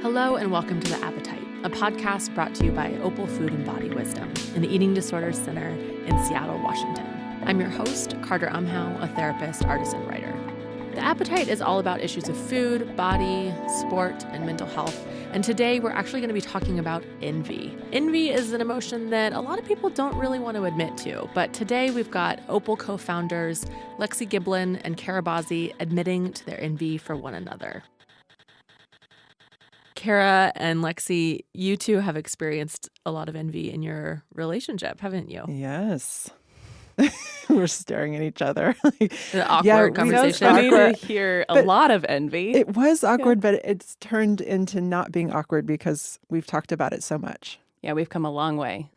Hello and welcome to The Appetite, a podcast brought to you by Opal Food and Body Wisdom, an eating disorders center in Seattle, Washington. I'm your host, Carter Umhau, a therapist, artist, and writer. The Appetite is all about issues of food, body, sport, and mental health. And today we're actually going to be talking about envy. Envy is an emotion that a lot of people don't really want to admit to. But today we've got Opal co-founders Lexi Giblin and Kara Bazzi admitting to their envy for one another. Kara and Lexi, you two have experienced a lot of envy in your relationship, haven't you? Yes. We're staring at each other. The awkward conversation. I need to hear a lot of envy. It was awkward, but it's turned into not being awkward because we've talked about it so much. Yeah, we've come a long way.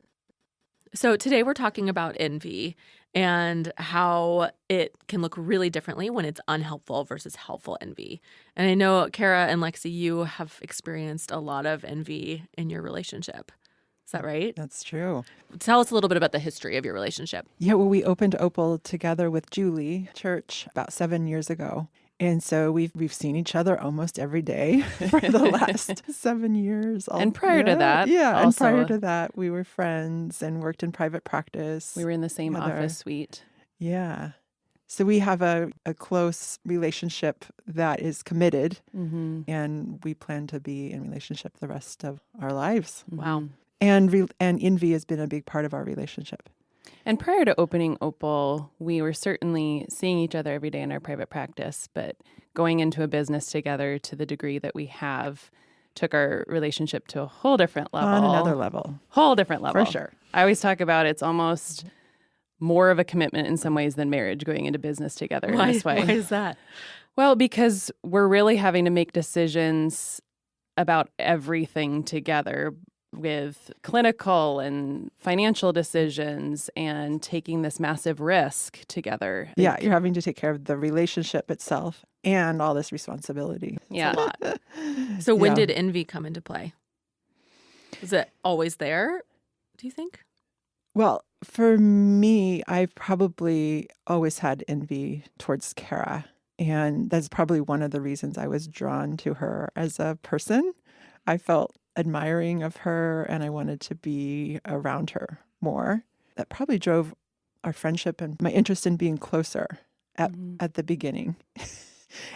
So today we're talking about envy and how it can look really differently when it's unhelpful versus helpful envy. And I know, Kara and Lexi, you have experienced a lot of envy in your relationship. Is that right? That's true. Tell us a little bit about the history of your relationship. Yeah, well, we opened Opal together with Julie Church about 7 years ago. And so we've seen each other almost every day for the last 7 years. And prior to that. Yeah, and also, prior to that, we were friends and worked in private practice. we were in the same together. office suite. Yeah. So we have a close relationship that is committed, and we plan to be in relationship the rest of our lives. Wow. And envy has been a big part of our relationship. And prior to opening Opal, we were certainly seeing each other every day in our private practice, but going into a business together to the degree that we have took our relationship to a whole different level. On another level. Whole different level. For sure. I always talk about it's almost more of a commitment in some ways than marriage going into business together in this way. Why is that? Well, because we're really having to make decisions about everything together with clinical and financial decisions and taking this massive risk together. Yeah, you're having to take care of the relationship itself and all this responsibility. Yeah. It's a lot. So when Yeah. did envy come into play? Is it always there, do you think? Well, for me, I've probably always had envy towards Kara. And that's probably one of the reasons I was drawn to her as a person. I felt admiring of her and I wanted to be around her more. That probably drove our friendship and my interest in being closer at the beginning.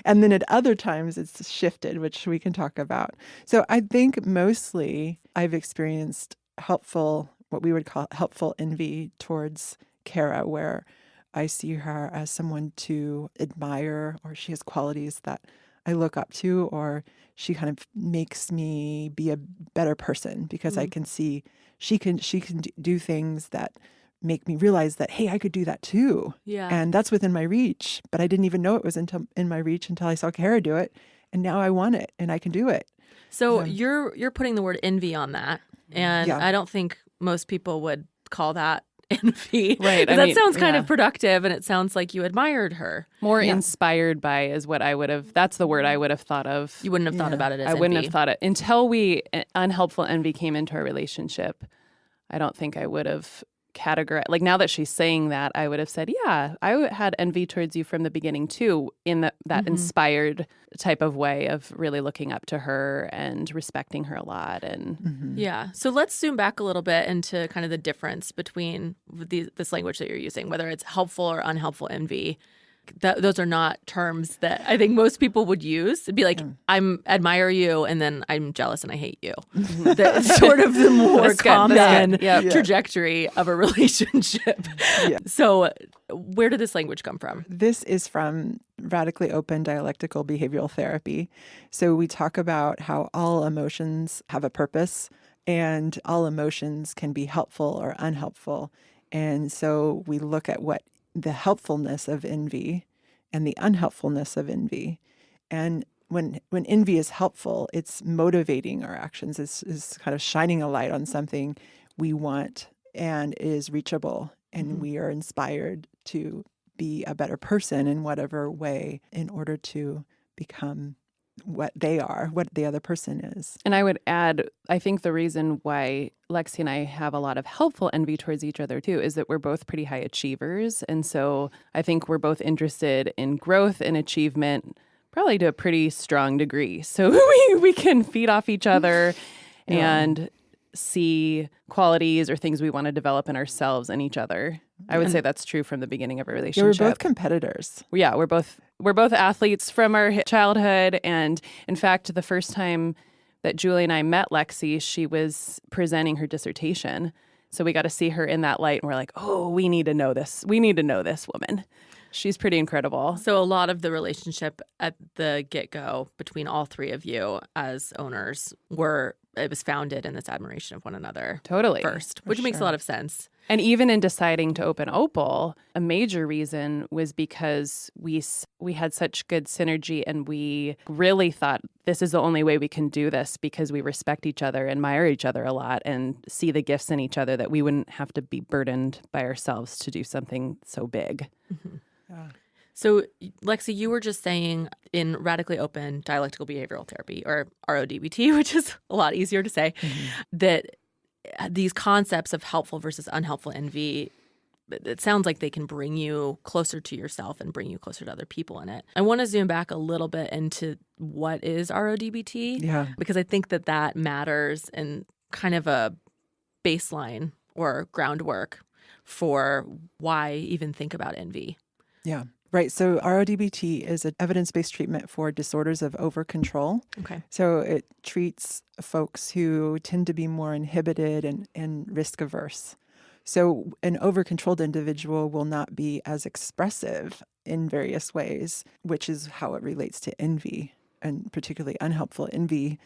And then at other times it's shifted, which we can talk about. So I think mostly I've experienced what we would call helpful envy towards Kara, where I see her as someone to admire, or she has qualities that I look up to, or she kind of makes me be a better person because I can see she can do things that make me realize that, hey, I could do that too. Yeah. And that's within my reach. But I didn't even know it was in my reach until I saw Kara do it. And now I want it and I can do it. So you're putting the word envy on that. And Yeah. I don't think most people would call that envy. Right. I That mean, sounds kind yeah. of productive, and it sounds like you admired her. More inspired by is what I would have, that's the word I would have thought of. You wouldn't have thought about it as I wouldn't envy. have thought it until unhelpful envy came into our relationship. I don't think I would have categorized, like now that she's saying that, I would have said, yeah, I had envy towards you from the beginning too, in that inspired type of way of really looking up to her and respecting her a lot. And Yeah. So let's zoom back a little bit into kind of the difference between this language that you're using, whether it's helpful or unhelpful envy. Those are not terms that I think most people would use. It'd be like, I admire you, and then I'm jealous and I hate you. That's sort of the more That's good. common Yep. trajectory of a relationship. Yeah. So where did this language come from? This is from Radically Open Dialectical Behavioral Therapy. So we talk about how all emotions have a purpose and all emotions can be helpful or unhelpful. And so we look at what the helpfulness of envy and the unhelpfulness of envy. And when envy is helpful, it's motivating our actions. It's kind of shining a light on something we want and is reachable. And we are inspired to be a better person in whatever way in order to become what they are, what the other person is. And I would add, I think the reason why Lexi and I have a lot of helpful envy towards each other too is that we're both pretty high achievers. And so I think we're both interested in growth and achievement, probably to a pretty strong degree. So we can feed off each other and see qualities or things we want to develop in ourselves and each other. I would say that's true from the beginning of a relationship. We're both competitors. Yeah, we're both athletes from our childhood. And in fact, the first time that Julie and I met Lexi, she was presenting her dissertation. So we got to see her in that light, and we're like, oh, we need to know this. We need to know this woman. She's pretty incredible. So a lot of the relationship at the get-go between all three of you as owners it was founded in this admiration of one another. Totally. First, which makes a lot of sense. And even in deciding to open Opal, a major reason was because we had such good synergy, and we really thought this is the only way we can do this, because we respect each other, admire each other a lot, and see the gifts in each other, that we wouldn't have to be burdened by ourselves to do something so big. Mm-hmm. Yeah. So, Lexi, you were just saying in Radically Open Dialectical Behavioral Therapy, or RODBT, which is a lot easier to say, that these concepts of helpful versus unhelpful envy, it sounds like they can bring you closer to yourself and bring you closer to other people in it. I want to zoom back a little bit into what is RODBT, because I think that matters in kind of a baseline or groundwork for why even think about envy. Yeah. Right. So RODBT is an evidence-based treatment for disorders of over-control. Okay. So it treats folks who tend to be more inhibited and risk-averse. So an over-controlled individual will not be as expressive in various ways, which is how it relates to envy, and particularly unhelpful envy,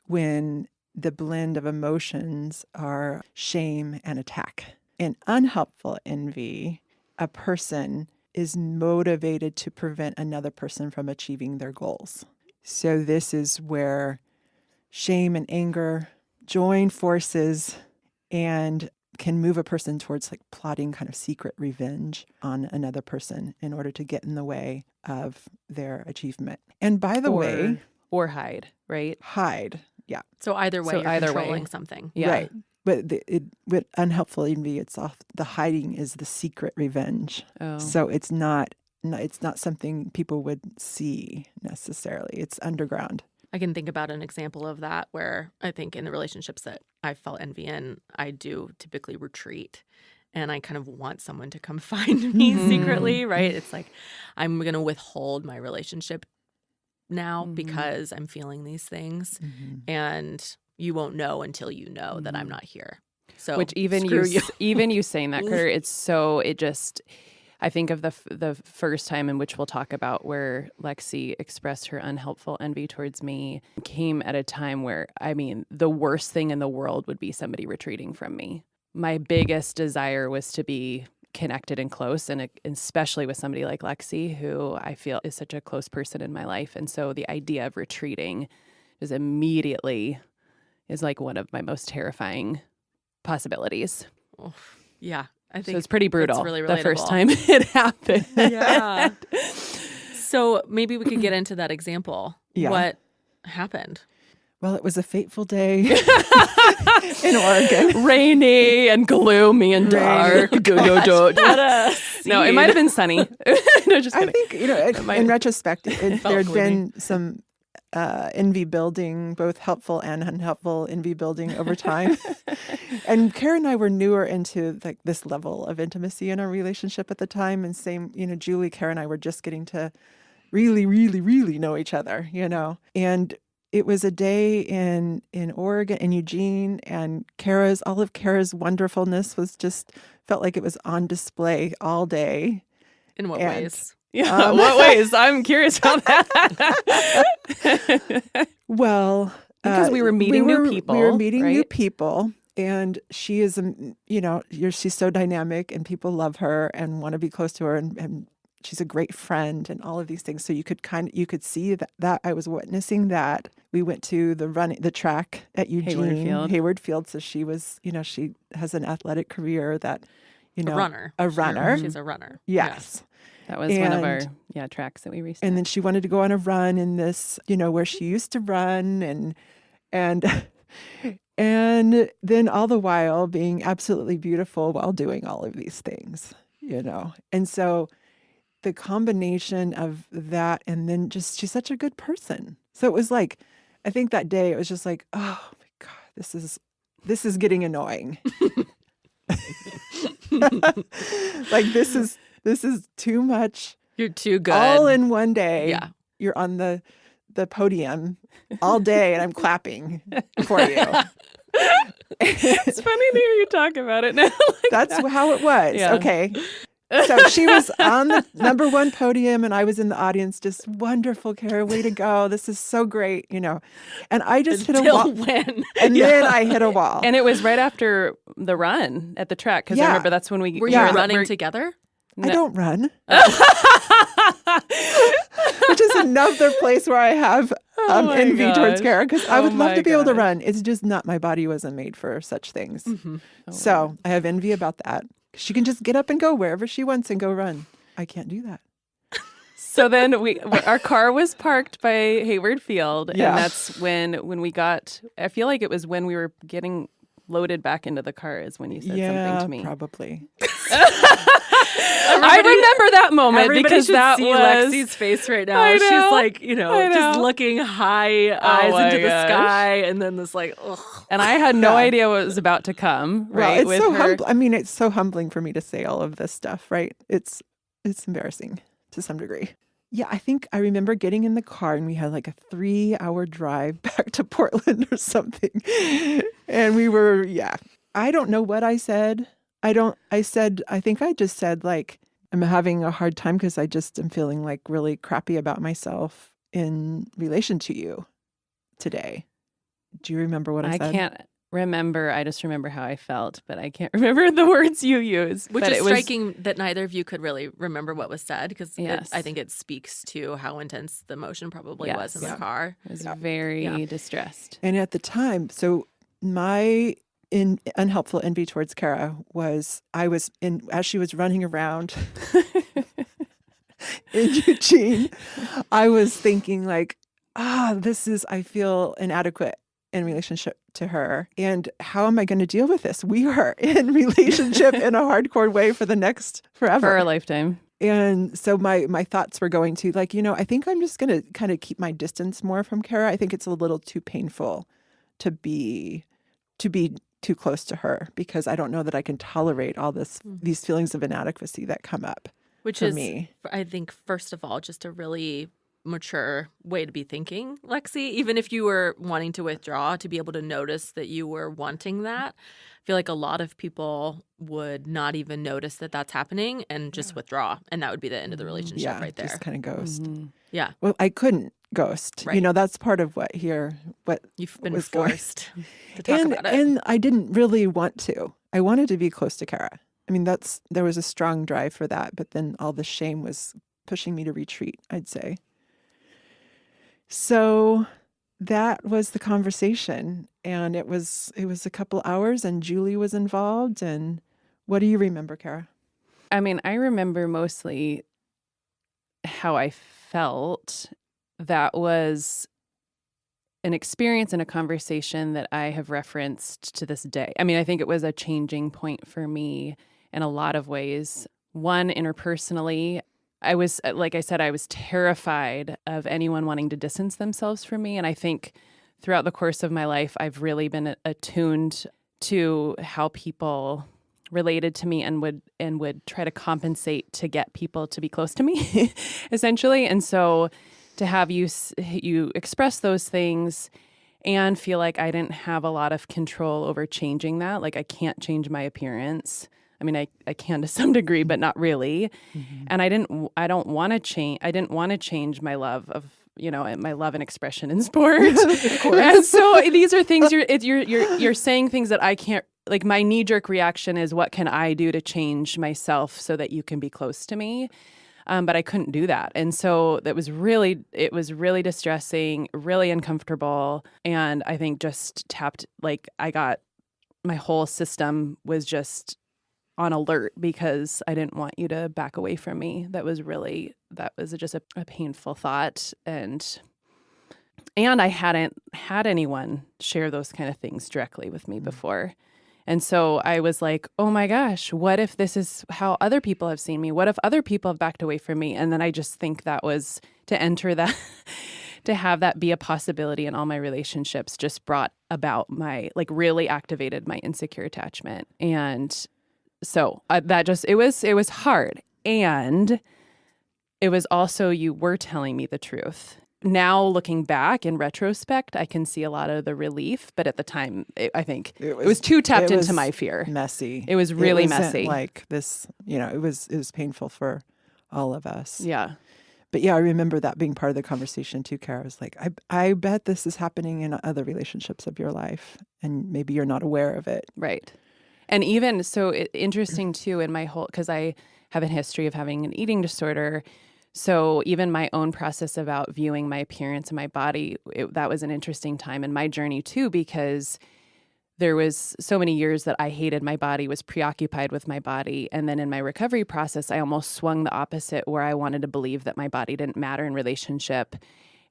when the blend of emotions are shame and attack. In unhelpful envy, a person is motivated to prevent another person from achieving their goals. So this is where shame and anger join forces and can move a person towards like plotting kind of secret revenge on another person in order to get in the way of their achievement. And by the way... Or hide, right? Hide, yeah. So either way, you're controlling something. Yeah. Right. But with unhelpful envy, it's off. The hiding is the secret revenge. Oh. So it's not something people would see necessarily. It's underground. I can think about an example of that where I think in the relationships that I felt envy in, I do typically retreat, and I kind of want someone to come find me secretly, right? It's like I'm going to withhold my relationship now because I'm feeling these things, and you won't know until you know that I'm not here. So which even you saying that, Carter, I think of the first time in which we'll talk about where Lexi expressed her unhelpful envy towards me came at a time where, I mean, the worst thing in the world would be somebody retreating from me. My biggest desire was to be connected and close, and especially with somebody like Lexi, who I feel is such a close person in my life. And so the idea of retreating is immediately is like one of my most terrifying possibilities. Oh, yeah. I think so it's pretty brutal. That's really relatable. The first time it happened. Yeah. So maybe we could get into that example. Yeah. What happened? Well, it was a fateful day in Oregon. Rainy and gloomy and dark. No, it might have been sunny. No, just kidding. I think, in retrospect, there had been some envy building, both helpful and unhelpful envy building over time. And Kara and I were newer into like this level of intimacy in our relationship at the time. And same, Julie, Kara and I were just getting to really, really, really know each other, And it was a day in Oregon, in Eugene, and all of Kara's wonderfulness felt like it was on display all day. In what ways? Yeah, what ways? I'm curious about that. Well, because we were meeting new people. We were meeting right? new people, and she is, she's so dynamic, and people love her and want to be close to her, and she's a great friend, and all of these things. So you could see that I was witnessing that. We went to the track at Eugene, Hayward Field. So she was, she has an athletic career that, a runner. She's a runner. Yes. Yeah. That was one of our tracks that we raced. And then she wanted to go on a run in this, where she used to run, and then all the while being absolutely beautiful while doing all of these things, And so the combination of that and then just she's such a good person. So it was like, I think that day it was just like, oh my God, this is getting annoying. Like this is too much. You're too good. All in one day. Yeah. You're on the podium all day and I'm clapping for you. It's funny to hear you talk about it now. That's how it was. Yeah. Okay. So she was on the number one podium and I was in the audience, just wonderful, Kara, way to go. This is so great, And I just hit a wall. When? And then I hit a wall. And it was right after the run at the track, because I remember that's when we were you running together? I don't run. Which is another place where I have envy towards Kara, because I would love to be able to run. It's just not, my body wasn't made for such things. Mm-hmm. So I have envy about that. She can just get up and go wherever she wants and go run. I can't do that. So then our car was parked by Hayward Field, Yeah. and that's when we got. I feel like it was when we were getting loaded back into the car is when you said something to me. Probably. I remember that moment because that see was Lexi's face right now. I know. She's like, I just know. looking high eyes my into the gosh. sky, and then this like, ugh. And I had no idea what was about to come. Right? Well, it's so her. humbling. I mean, it's so humbling for me to say all of this stuff, right? It's embarrassing to some degree. Yeah, I think I remember getting in the car and we had like a 3-hour drive back to Portland or something. And we were, I don't know what I said. I think I just said like, I'm having a hard time because I just am feeling like really crappy about myself in relation to you today. Do you remember what I said? I can't remember. I just remember how I felt, but I can't remember the words you used. Which but is striking that neither of you could really remember what was said, because Yes. I think it speaks to how intense the emotion probably was in the Yes. car. I was very distressed. And at the time, so my unhelpful envy towards Kara was, as she was running around in Eugene, I was thinking like, I feel inadequate in relationship to her. And how am I going to deal with this? We are in relationship in a hardcore way for forever. For a lifetime. And so my thoughts were going to like, I think I'm just going to kind of keep my distance more from Kara. I think it's a little too painful to be too close to her, because I don't know that I can tolerate all these feelings of inadequacy that come up. Which for is, me. I think, first of all, just a really mature way to be thinking, Lexi. Even if you were wanting to withdraw, to be able to notice that you were wanting that. I feel like a lot of people would not even notice that that's happening and just withdraw. And that would be the end of the relationship right there. Just kind of ghost. Mm-hmm. Yeah. Well, I couldn't ghost. Right. that's part of what You've been was going- forced to talk about it. And I didn't really want to. I wanted to be close to Kara. I mean, there was a strong drive for that, but then all the shame was pushing me to retreat, I'd say. So that was the conversation, and it was a couple hours, and Julie was involved. And what do you remember, Kara? I mean, I remember mostly how I felt. That was an experience and a conversation that I have referenced to this day. I mean, I think it was a changing point for me in a lot of ways. One, interpersonally, I was, like I said, I was terrified of anyone wanting to distance themselves from me. And I think throughout the course of my life, I've really been attuned to how people related to me and would try to compensate to get people to be close to me, essentially. And so to have you express those things and feel like I didn't have a lot of control over changing that, like I can't change my appearance. I mean, I can to some degree, but not really. Mm-hmm. And I didn't want to change my love of, my love and expression in sport. Of course. And so these are things you're saying things that I can't, like my knee-jerk reaction is, what can I do to change myself so that you can be close to me? But I couldn't do that. And so it was really distressing, really uncomfortable. And I think just my whole system was just on alert because I didn't want you to back away from me. That was just a painful thought. And I hadn't had anyone share those kind of things directly with me before. And so I was like, oh my gosh, what if this is how other people have seen me? What if other people have backed away from me? And then I just think that was to enter that, to have that be a possibility in all my relationships just brought about really activated my insecure attachment. And so it was hard. And it was also, you were telling me the truth. Now, looking back in retrospect, I can see a lot of the relief. But at the time, I think it was too tapped into my fear. Messy. It was really wasn't messy. Like this, it was painful for all of us. Yeah. But yeah, I remember that being part of the conversation too, Kara. I was like, I bet this is happening in other relationships of your life, and maybe you're not aware of it. Right. And even so, interesting too in my whole, because I have a history of having an eating disorder. So even my own process about viewing my appearance and my body, that was an interesting time in my journey too, because there was so many years that I hated my body, was preoccupied with my body. And then in my recovery process, I almost swung the opposite, where I wanted to believe that my body didn't matter in relationship,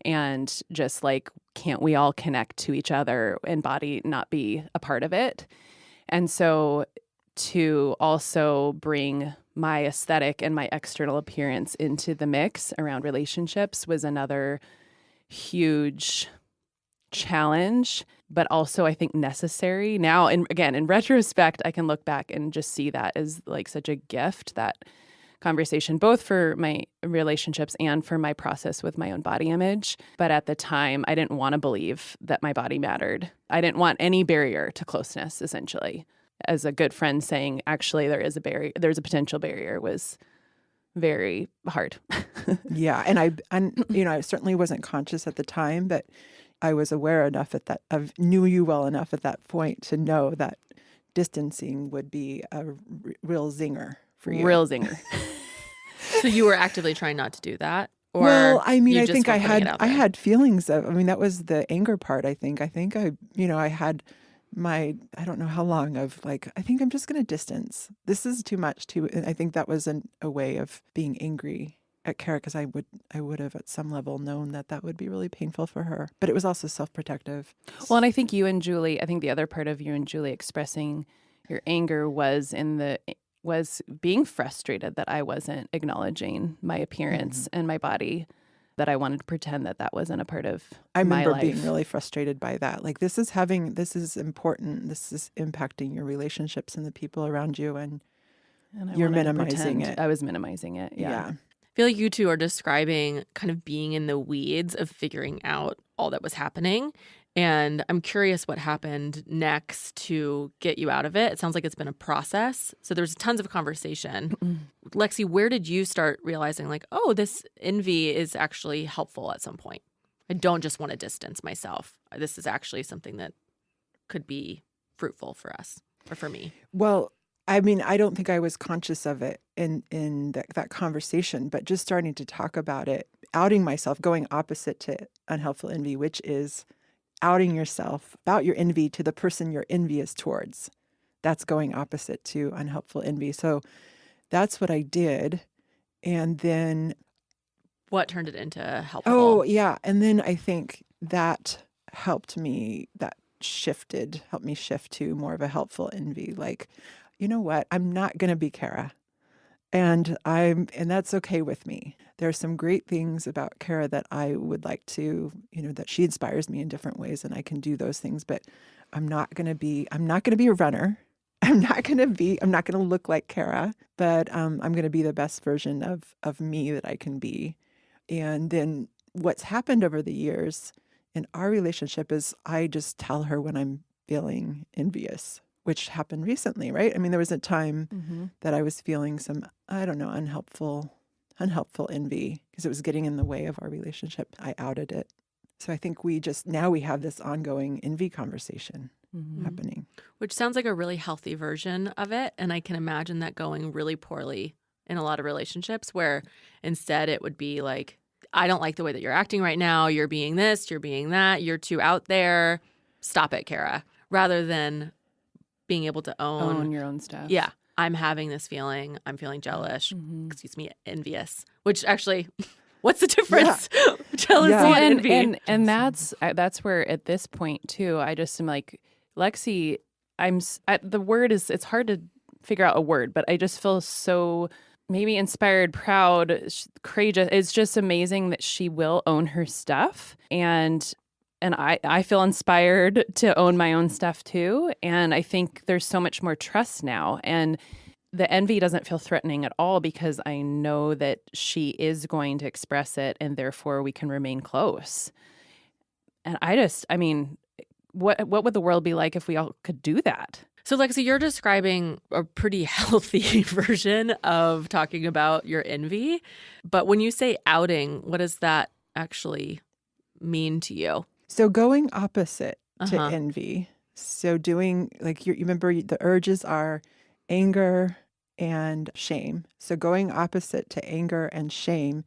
and just like, can't we all connect to each other and body not be a part of it? And so to also bring my aesthetic and my external appearance into the mix around relationships was another huge challenge, but also I think necessary. Now, in retrospect, I can look back and just see that as like such a gift, that conversation, both for my relationships and for my process with my own body image. But at the time, I didn't want to believe that my body mattered. I didn't want any barrier to closeness, essentially. As a good friend saying, actually, there is a barrier, there's a potential barrier, was very hard. Yeah. And I certainly wasn't conscious at the time, but I was aware enough knew you well enough at that point to know that distancing would be a real zinger for you. Real zinger. So you were actively trying not to do that? Or well, I mean, you I just think were I putting it out there? had feelings that was the anger part. I think I had I don't know how long of like, I think I'm just going to distance. This is too much and I think that was a way of being angry at Kara, because I would have at some level known that would be really painful for her. But it was also self-protective. Well, and I think the other part of you and Julie expressing your anger was being frustrated that I wasn't acknowledging my appearance and my body, that I wanted to pretend that wasn't a part of my life. I remember being really frustrated by that. Like, this is important. This is impacting your relationships and the people around you, and you're minimizing it. I was minimizing it. Yeah. I feel like you two are describing kind of being in the weeds of figuring out all that was happening. And I'm curious what happened next to get you out of it. It sounds like it's been a process. So there's tons of conversation. Lexi, where did you start realizing like, oh, this envy is actually helpful at some point? I don't just want to distance myself. This is actually something that could be fruitful for us or for me. Well, I mean, I don't think I was conscious of it in that conversation, but just starting to talk about it, outing myself, going opposite to unhelpful envy, which is outing yourself about your envy to the person you're envious towards. That's going opposite to unhelpful envy. So that's what I did. And then what turned it into helpful? Oh, yeah. And then I think that helped me shift to more of a helpful envy. Like, you know what? I'm not going to be Kara. And that's okay with me. There are some great things about Kara that I would like to, that she inspires me in different ways, and I can do those things, but I'm not going to be a runner. I'm not going to look like Kara, but I'm going to be the best version of me that I can be. And then what's happened over the years in our relationship is I just tell her when I'm feeling envious, which happened recently, right? I mean, there was a time that I was feeling some, unhelpful envy because it was getting in the way of our relationship. I outed it. So I think now we have this ongoing envy conversation happening. Which sounds like a really healthy version of it. And I can imagine that going really poorly in a lot of relationships where instead it would be like, I don't like the way that you're acting right now. You're being this, you're being that. You're too out there. Stop it, Kara. Rather than being able to own your own stuff. Yeah. I'm having this feeling. I'm feeling jealous. Excuse me, envious. Which actually, what's the difference? Yeah. Jealousy and envy. And that's where at this point too, I just am like, Lexi, the word is, it's hard to figure out a word, but I just feel so maybe inspired, proud, courageous. It's just amazing that she will own her stuff. And I feel inspired to own my own stuff too. And I think there's so much more trust now. And the envy doesn't feel threatening at all because I know that she is going to express it and therefore we can remain close. And I mean, what would the world be like if we all could do that? So, Lexi, you're describing a pretty healthy version of talking about your envy. But when you say outing, what does that actually mean to you? So going opposite to envy. So doing, like, you remember the urges are anger and shame. So going opposite to anger and shame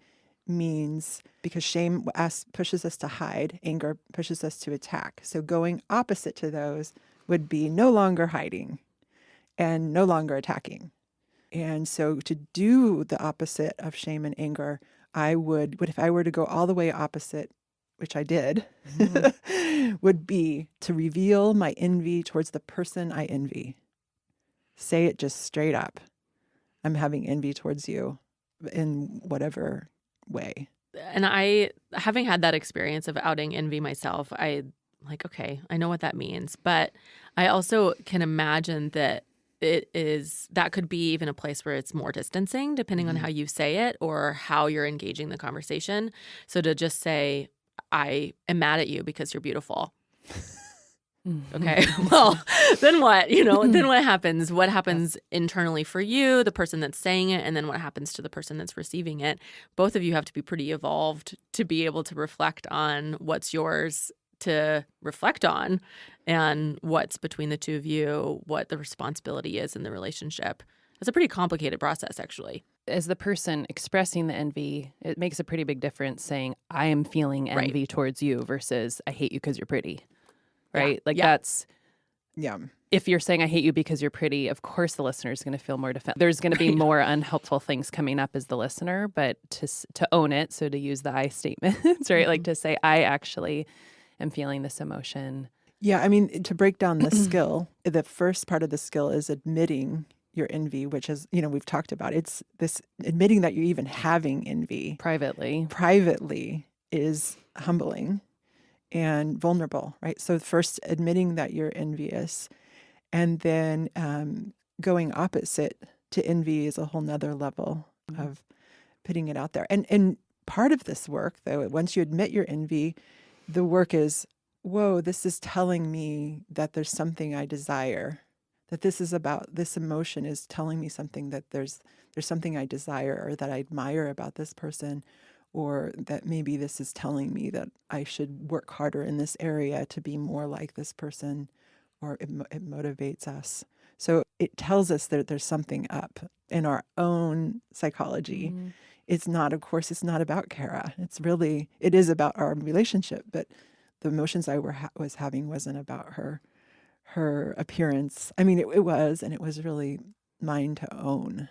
means, because shame pushes us to hide, anger pushes us to attack. So going opposite to those would be no longer hiding and no longer attacking. And so to do the opposite of shame and anger, if I were to go all the way opposite, which I did, would be to reveal my envy towards the person I envy. Say it just straight up. I'm having envy towards you in whatever way. And having had that experience of outing envy myself, okay, I know what that means. But I also can imagine that that could be even a place where it's more distancing, depending on how you say it or how you're engaging the conversation. So to just say, I am mad at you because you're beautiful. Okay, well, then what? Then what happens? What happens internally for you, the person that's saying it, and then what happens to the person that's receiving it? Both of you have to be pretty evolved to be able to reflect on what's yours to reflect on and what's between the two of you, what the responsibility is in the relationship. It's a pretty complicated process, actually. As the person expressing the envy, it makes a pretty big difference saying, I am feeling envy towards you versus I hate you because you're pretty. Right? That's, if you're saying I hate you because you're pretty, of course the listener is going to feel more defensive. There's going to be more unhelpful things coming up as the listener, but to own it, so to use the I statements, right? Like to say, I actually am feeling this emotion. Yeah, I mean, to break down the skill, the first part of the skill is admitting your envy, which is, we've talked about. It's this admitting that you're even having envy. Privately is humbling and vulnerable, right? So first admitting that you're envious, and then going opposite to envy is a whole nother level of putting it out there. And part of this work, though, once you admit your envy, the work is, whoa, this is telling me that there's something I desire, that this emotion is telling me something, that there's something I desire or that I admire about this person, or that maybe this is telling me that I should work harder in this area to be more like this person, or it motivates us. So it tells us that there's something up in our own psychology. It's not about Kara. It is about our relationship, but the emotions I was having wasn't about her appearance. I mean, it was, and it was really mine to own.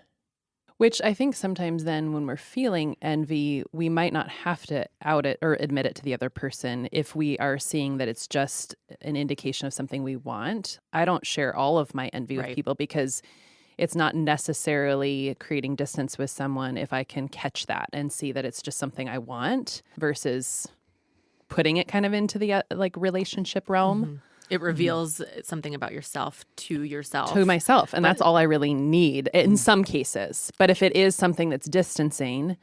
Which I think sometimes then when we're feeling envy, we might not have to out it or admit it to the other person if we are seeing that it's just an indication of something we want. I don't share all of my envy with people because it's not necessarily creating distance with someone if I can catch that and see that it's just something I want versus putting it kind of into the relationship realm. It reveals something about yourself to yourself. To myself. And that's all I really need in some cases. But if it is something that's distancing,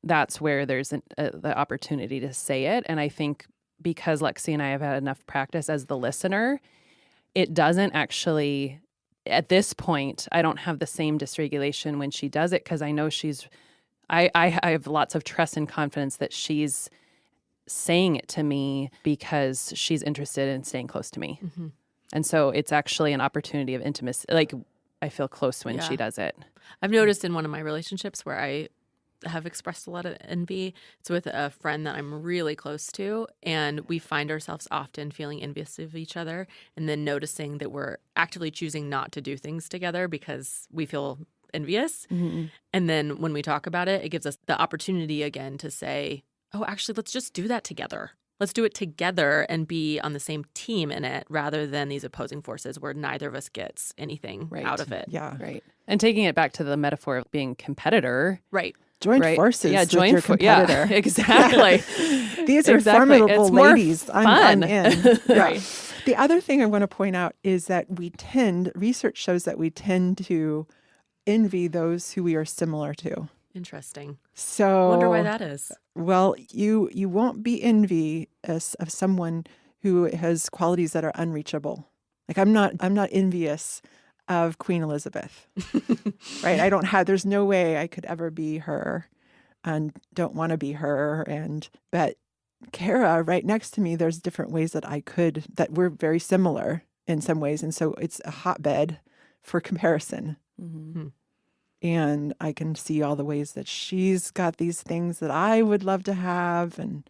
that's where there's the opportunity to say it. And I think because Lexi and I have had enough practice as the listener, it doesn't actually, at this point, I don't have the same dysregulation when she does it because I know I have lots of trust and confidence that she's saying it to me because she's interested in staying close to me. And so it's actually an opportunity of intimacy. Like, I feel close when she does it. I've noticed in one of my relationships where I have expressed a lot of envy. It's with a friend that I'm really close to, and we find ourselves often feeling envious of each other and then noticing that we're actively choosing not to do things together because we feel envious. And then when we talk about it, it gives us the opportunity again to say, oh, actually, let's just do that together. let's do it together and be on the same team in it rather than these opposing forces where neither of us gets anything out of it. Yeah. Right. And taking it back to the metaphor of being competitor. Right. Join right? forces Yeah, with join your competitor. Yeah, exactly. These are Exactly. formidable It's more ladies. I'm fun. in. Right. The other thing I want to point out is that research shows that we tend to envy those who we are similar to. Interesting. So Wonder why that is. Well, you won't be envious of someone who has qualities that are unreachable. Like I'm not envious of Queen Elizabeth, right? There's no way I could ever be her and don't want to be her. But Kara, right next to me, there's different ways that we're very similar in some ways. And so it's a hotbed for comparison. Mm-hmm. And I can see all the ways that she's got these things that I would love to have and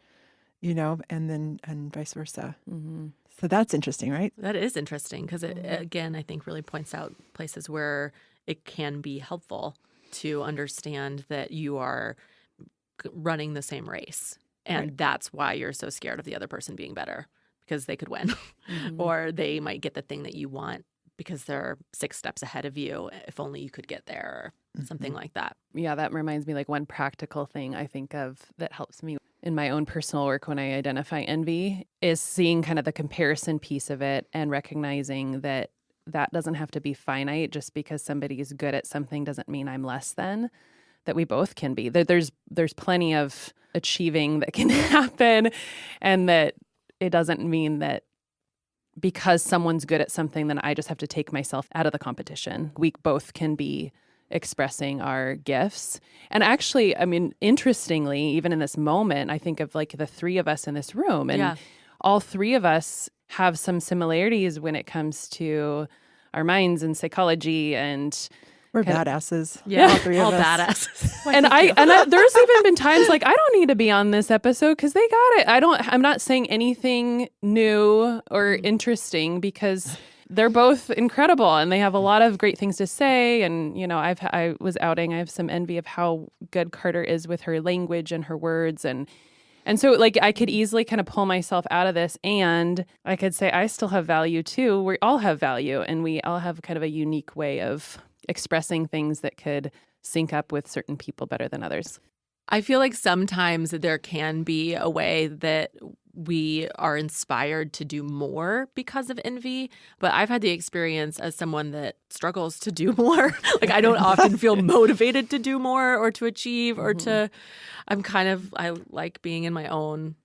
vice versa. Mm-hmm. So that's interesting, right? That is interesting because it, again, I think really points out places where it can be helpful to understand that you are running the same race. And that's why you're so scared of the other person being better, because they could win or they might get the thing that you want because they're 6 steps ahead of you. If only you could get there or something like that. Yeah, that reminds me, like one practical thing I think of that helps me in my own personal work when I identify envy is seeing kind of the comparison piece of it and recognizing that doesn't have to be finite. Just because somebody is good at something doesn't mean I'm less than, that we both can be. There's plenty of achieving that can happen, and that it doesn't mean that because someone's good at something, then I just have to take myself out of the competition. We both can be expressing our gifts. And actually, I mean, interestingly, even in this moment, I think of like the 3 of us in this room, and all 3 of us have some similarities when it comes to our minds and psychology, and we're badasses. Yeah, all 3 of us. badasses. and there's even been times like I don't need to be on this episode because they got it. I'm not saying anything new or interesting because they're both incredible and they have a lot of great things to say. And I have some envy of how good Carter is with her language and her words, and so like I could easily kind of pull myself out of this, and I could say I still have value too. We all have value, and we all have kind of a unique way of expressing things that could sync up with certain people better than others. I feel like sometimes there can be a way that we are inspired to do more because of envy, but I've had the experience as someone that struggles to do more. Like I don't often feel motivated to do more or to achieve or I like being in my own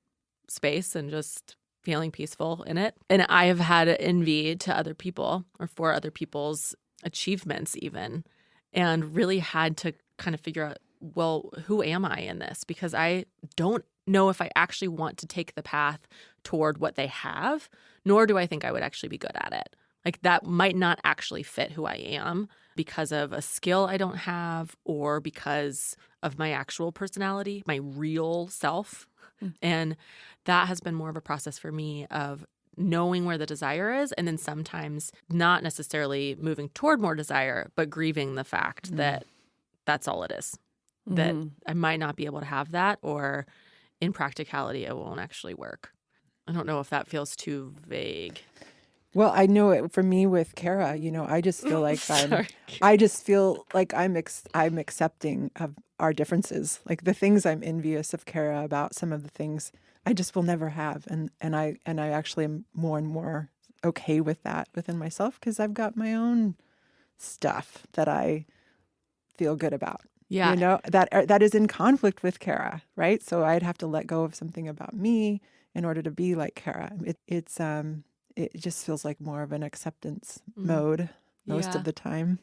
space and just feeling peaceful in it. And I have had envy to other people or for other people's achievements even, and really had to kind of figure out, well, who am I in this? Because I don't know if I actually want to take the path toward what they have, nor do I think I would actually be good at it. Like that might not actually fit who I am because of a skill I don't have or because of my actual personality, my real self. And that has been more of a process for me of knowing where the desire is, and then sometimes not necessarily moving toward more desire, but grieving the fact that that's all it is, that I might not be able to have that, or in practicality, it won't actually work. I don't know if that feels too vague. Well, I know it for me with Kara, I just feel like I'm accepting of our differences. Like the things I'm envious of Kara about, some of the things I just will never have. And I actually am more and more okay with that within myself because I've got my own stuff that I feel good about. Yeah. That is in conflict with Kara, right? So I'd have to let go of something about me in order to be like Kara. It just feels like more of an acceptance mode most of the time.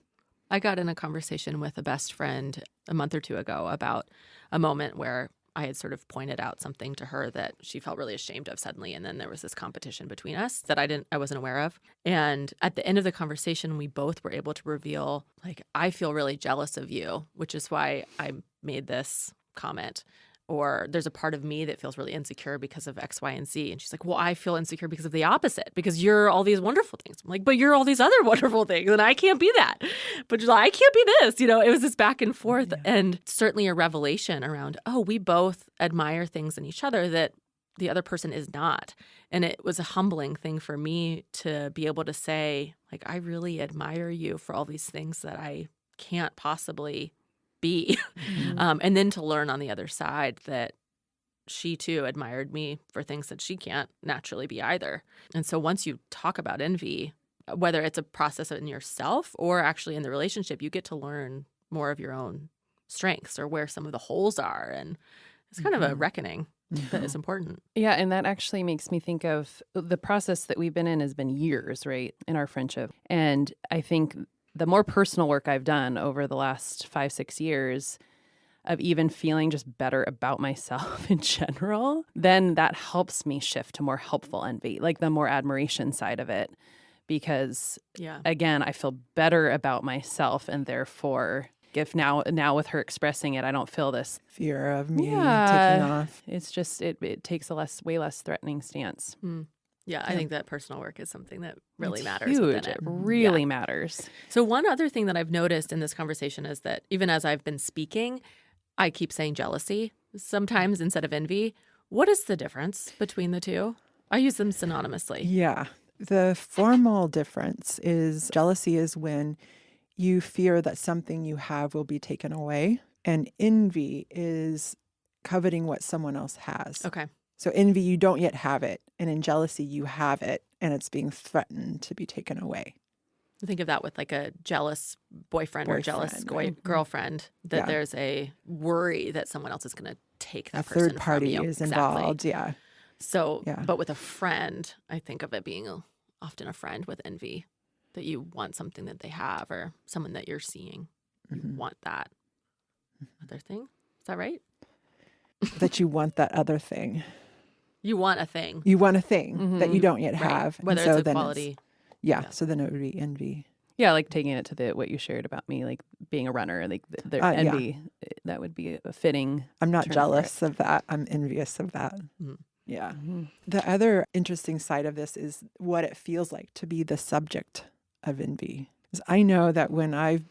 I got in a conversation with a best friend a month or 2 ago about a moment where I had sort of pointed out something to her that she felt really ashamed of suddenly. And then there was this competition between us that I wasn't aware of. And at the end of the conversation, we both were able to reveal, like, I feel really jealous of you, which is why I made this comment. Or there's a part of me that feels really insecure because of X, Y, and Z. And she's like, well, I feel insecure because of the opposite, because you're all these wonderful things. I'm like, but you're all these other wonderful things, and I can't be that. But she's like, I can't be this. It was this back and forth, and certainly a revelation around, we both admire things in each other that the other person is not. And it was a humbling thing for me to be able to say, like, I really admire you for all these things that I can't possibly be. And then to learn on the other side that she too admired me for things that she can't naturally be either. And so once you talk about envy, whether it's a process in yourself or actually in the relationship, you get to learn more of your own strengths or where some of the holes are. And it's kind of a reckoning that is important. Yeah, and that actually makes me think of the process that we've been in has been years, right, in our friendship. And I think the more personal work I've done over the last 5-6 years of even feeling just better about myself in general, then that helps me shift to more helpful envy, like the more admiration side of it. Because, again, I feel better about myself, and therefore, if now with her expressing it, I don't feel this fear of me taking off. It's just it takes a way less threatening stance. Yeah, I think that personal work is something that really matters. Huge. Within it. It really matters. So one other thing that I've noticed in this conversation is that even as I've been speaking, I keep saying jealousy sometimes instead of envy. What is the difference between the two? I use them synonymously. Yeah. The formal difference is jealousy is when you fear that something you have will be taken away. And envy is coveting what someone else has. Okay. So envy, you don't yet have it. And in jealousy, you have it and it's being threatened to be taken away. Think of that with like a jealous boyfriend or jealous girlfriend, that there's a worry that someone else is going to take that person from you. A third party is involved, So, but with a friend, I think of it being often a friend with envy, that you want something that they have or someone that you're seeing. You want that other thing. Is that right? That you want that other thing. You want a thing. You want a thing that you don't yet have. Whether and so it's a quality. So then it would be envy. Yeah, like taking it to what you shared about me, like being a runner, like the envy, that would be a fitting. I'm not jealous of that. I'm envious of that. Yeah. The other interesting side of this is what it feels like to be the subject of envy. Because I know that when I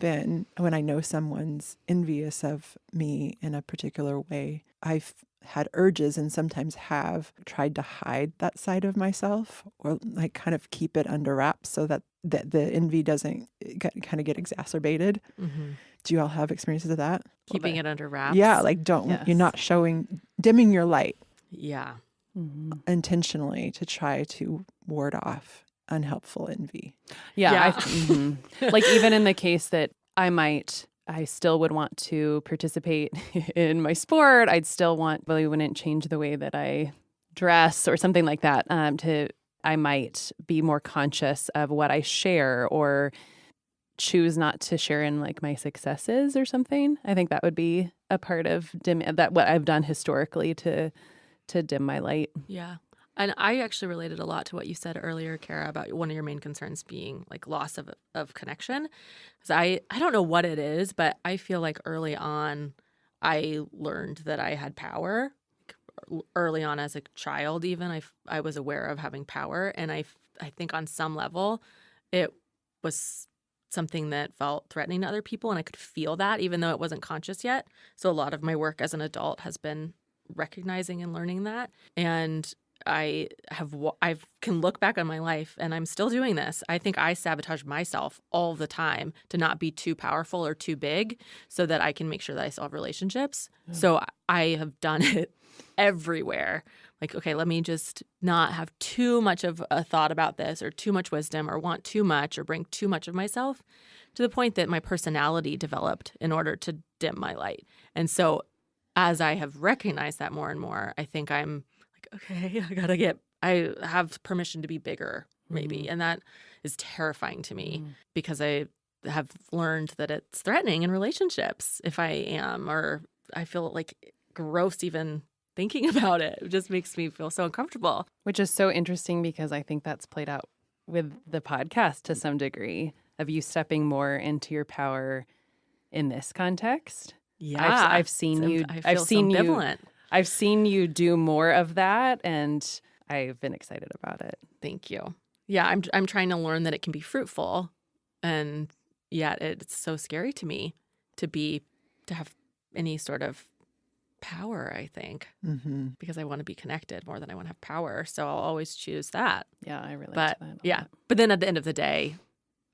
know someone's envious of me in a particular way, I've had urges and sometimes have tried to hide that side of myself or like kind of keep it under wraps so that the envy doesn't kind of get exacerbated. Do you all have experiences of that? Keeping it under wraps? Yeah, like you're not dimming your light. Yeah. Intentionally to try to ward off unhelpful envy. Like even in the case that I still would want to participate in my sport. I'd still really wouldn't change the way that I dress or something like that. I might be more conscious of what I share or choose not to share in like my successes or something. I think that would be a part of what I've done historically to dim my light. Yeah. And I actually related a lot to what you said earlier, Kara, about one of your main concerns being like loss of connection. Because I don't know what it is, but I feel like early on I learned that I had power. Early on as a child even, I was aware of having power. And I think on some level it was something that felt threatening to other people. And I could feel that even though it wasn't conscious yet. So a lot of my work as an adult has been recognizing and learning that. And I can look back on my life and I'm still doing this. I think I sabotage myself all the time to not be too powerful or too big so that I can make sure that I still have relationships. So I have done it everywhere. Like, okay, let me just not have too much of a thought about this or too much wisdom or want too much or bring too much of myself, to the point that my personality developed in order to dim my light. And so as I have recognized that more and more, I think I'm okay, I have permission to be bigger, maybe. And that is terrifying to me because I have learned that it's threatening in relationships if I am, or I feel like gross even thinking about it. It just makes me feel so uncomfortable. Which is so interesting because I think that's played out with the podcast to some degree of you stepping more into your power in this context. Yeah. I've seen you. I've seen you. I've seen you do more of that, and I've been excited about it. Thank you. Yeah, I'm trying to learn that it can be fruitful, and yet it's so scary to me to have any sort of power, I think, Mm-hmm. because I want to be connected more than I want to have power. So I'll always choose that. Yeah, I relate But to that. yeah, but then at the end of the day,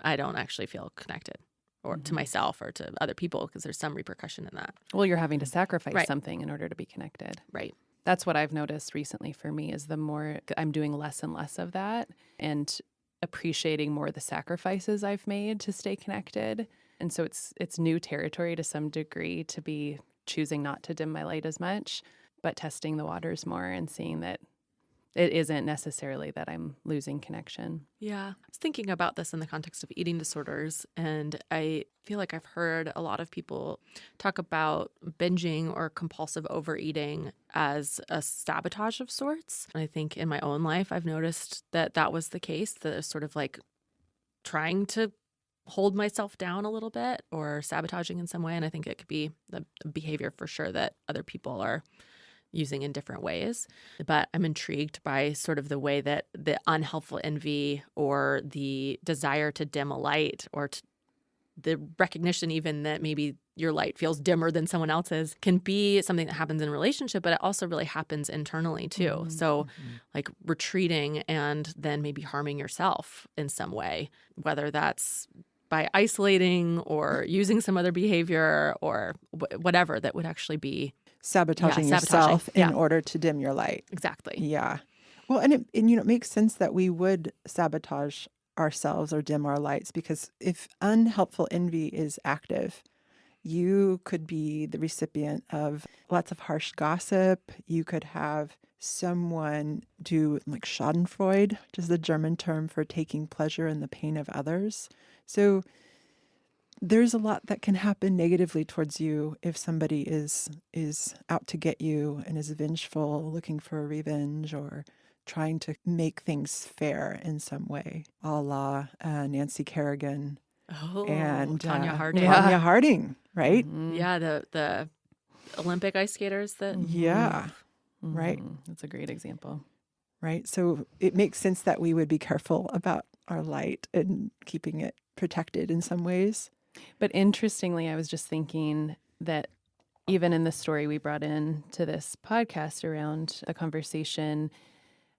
I don't actually feel connected or to myself or to other people because there's some repercussion in that. Well, you're having to sacrifice Right. something in order to be connected. Right. That's what I've noticed recently for me is the more I'm doing less and less of that and appreciating more the sacrifices I've made to stay connected. And so it's new territory to some degree to be choosing not to dim my light as much, but testing the waters more and seeing that it isn't necessarily that I'm losing connection. Yeah. I was thinking about this in the context of eating disorders, and I feel like I've heard a lot of people talk about binging or compulsive overeating as a sabotage of sorts. And I think in my own life, I've noticed that that was the case, that sort of like trying to hold myself down a little bit or sabotaging in some way. And I think it could be the behavior for sure that other people are using in different ways. But I'm intrigued by sort of the way that the unhelpful envy or the desire to dim a light or the recognition even that maybe your light feels dimmer than someone else's can be something that happens in a relationship, but it also really happens internally too. Mm-hmm. So like retreating and then maybe harming yourself in some way, whether that's by isolating or using some other behavior or whatever that would actually be Sabotaging Yeah, yourself sabotaging. in Yeah. order to dim your light. exactly. Yeah. Well, and it makes sense that we would sabotage ourselves or dim our lights, because if unhelpful envy is active, you could be the recipient of lots of harsh gossip. You could have someone do like Schadenfreude, which is the German term for taking pleasure in the pain of others. So there's a lot that can happen negatively towards you if somebody is out to get you and is vengeful, looking for revenge, or trying to make things fair in some way, a la Nancy Kerrigan Oh, and Tanya Harding. Yeah. Tanya Harding, right? Mhm. Yeah, the Olympic ice skaters that Yeah, right. Mhm. That's a great example. right. So it makes sense that we would be careful about our light and keeping it protected in some ways. But interestingly, I was just thinking that even in the story we brought in to this podcast around a conversation,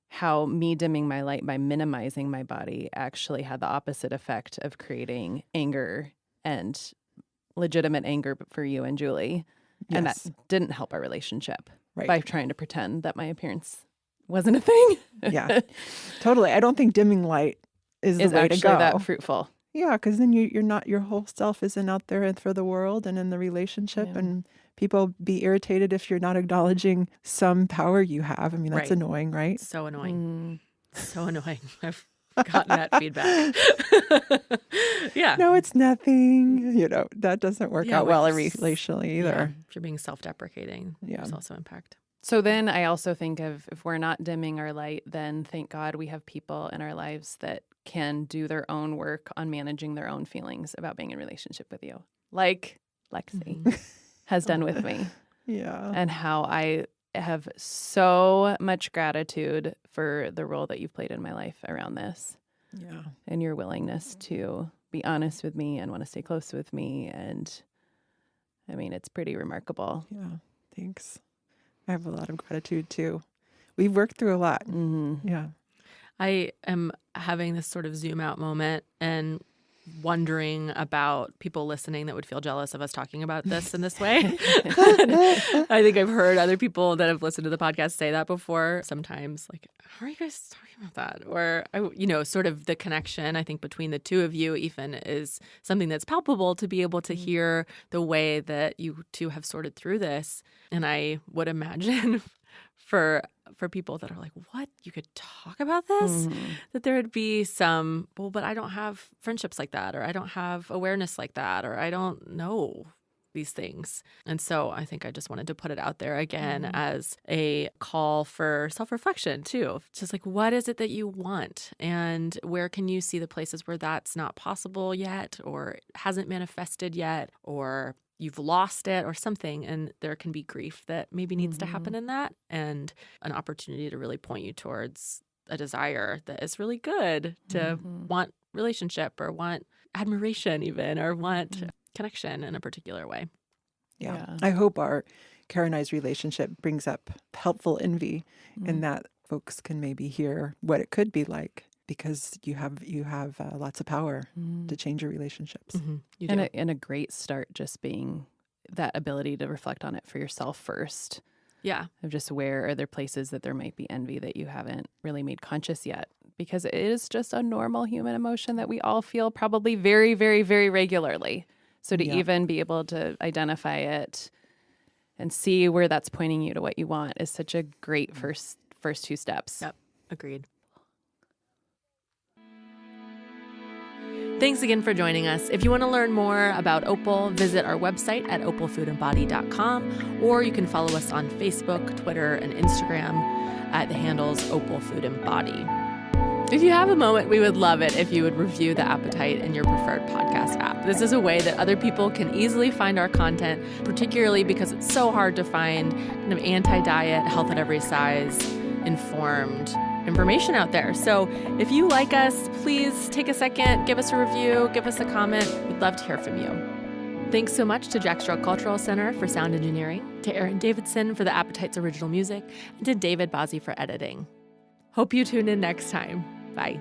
how me dimming my light by minimizing my body actually had the opposite effect of creating anger and legitimate anger for you and Julie. And that Yes. didn't help our relationship Right. by trying to pretend that my appearance wasn't a thing. Yeah, totally. I don't think dimming light is the Is way actually to go. that fruitful. Yeah, because then you're not, your whole self isn't out there for the world and in the relationship, Yeah. and people be irritated if you're not acknowledging some power you have. I mean, that's Right. annoying, right? so annoying. Mm. So annoying. I've gotten that feedback. Yeah. No, it's nothing. That doesn't work Yeah, out well with- relationally Yeah. either. If you're being self-deprecating, Yeah. there's also impact. So then I also think of if we're not dimming our light, then thank God we have people in our lives that can do their own work on managing their own feelings about being in relationship with you, like Lexi has done with me, Yeah. and how I have so much gratitude for the role that you've played in my life around this Yeah. and your willingness to be honest with me and want to stay close with me. And I mean, it's pretty remarkable. Yeah. Thanks. I have a lot of gratitude too. We've worked through a lot. Mm-hmm. Yeah. I am having this sort of zoom out moment and wondering about people listening that would feel jealous of us talking about this in this way. I think I've heard other people that have listened to the podcast say that before. Sometimes, like, how are you guys talking about that? Or, sort of the connection, I think, between the two of you even is something that's palpable to be able to hear the way that you two have sorted through this. And I would imagine for people that are like, what? You could talk about this? That there would be some, well, but I don't have friendships like that, or I don't have awareness like that, or I don't know these things. And so I think I just wanted to put it out there again as a call for self-reflection too. Just like, what is it that you want? And where can you see the places where that's not possible yet, or hasn't manifested yet, or you've lost it or something, and there can be grief that maybe needs to happen in that, and an opportunity to really point you towards a desire that is really good to want relationship or want admiration even, or want connection in a particular way. Yeah. Yeah. I hope our Kara and I's relationship brings up helpful envy, in that folks can maybe hear what it could be like, because you have lots of power to change your relationships. You do. And a great start just being that ability to reflect on it for yourself first. Yeah. Of just where are there places that there might be envy that you haven't really made conscious yet, because it is just a normal human emotion that we all feel probably very, very, very regularly. So to even be able to identify it and see where that's pointing you to what you want is such a great first two steps. Yep. Agreed. Thanks again for joining us. If you want to learn more about Opal, visit our website at opalfoodandbody.com, or you can follow us on Facebook, Twitter, and Instagram at the handles Opal Food and Body. If you have a moment, we would love it if you would review The Appetite in your preferred podcast app. This is a way that other people can easily find our content, particularly because it's so hard to find kind of anti-diet, health at every size, informed information out there. So if you like us, please take a second, give us a review, give us a comment. We'd love to hear from you. Thanks so much to Jack Straw Cultural Center for sound engineering, to Aaron Davidson for The Appetite's original music, and to David Bazzi for editing. Hope you tune in next time. Bye.